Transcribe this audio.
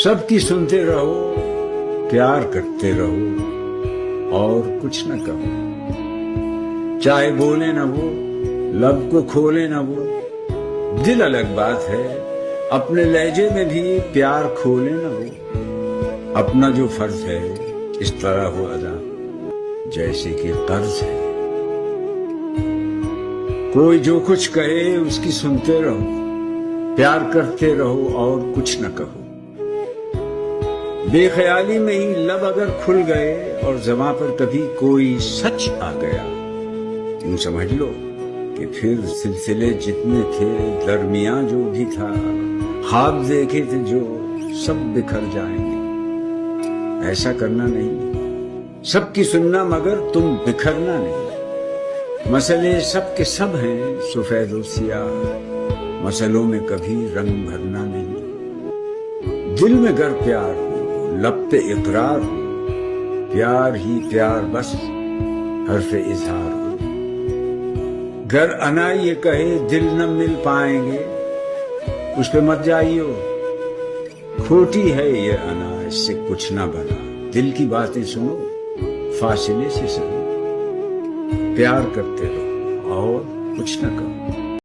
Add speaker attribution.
Speaker 1: سب کی سنتے رہو، پیار کرتے رہو اور کچھ نہ کہو، چاہے بولے نہ وہ، لب کو کھولے نہ وہ، دل الگ بات ہے، اپنے لہجے میں بھی پیار کھولے نہ وہ، اپنا جو فرض ہے اس طرح ہو ادا جیسے کہ قرض ہے، کوئی جو کچھ کہے اس کی سنتے رہو، پیار کرتے رہو اور کچھ نہ کہو، بے خیالی میں ہی لب اگر کھل گئے اور زباں پر کبھی کوئی سچ آ گیا، یوں سمجھ لو کہ پھر سلسلے جتنے تھے، درمیاں جو بھی تھا، خواب دیکھے تھے جو، سب بکھر جائیں گے۔ ایسا کرنا نہیں، سب کی سننا مگر تم بکھرنا نہیں، مسئلے سب کے سب ہیں سفید و سیاہ، مسئلوں میں کبھی رنگ بھرنا نہیں، دل میں گر پیار ہو، لب پہ اقرار ہو، پیار ہی پیار بس حرف اظہار ہو، گر انا یہ کہے دل نہ مل پائیں گے، اس پہ مت جائیو، کھوٹی ہے یہ انا، اس سے کچھ نہ بنا، دل کی باتیں سنو، فاصلے سے سنو، پیار کرتے رہو اور کچھ نہ کہو۔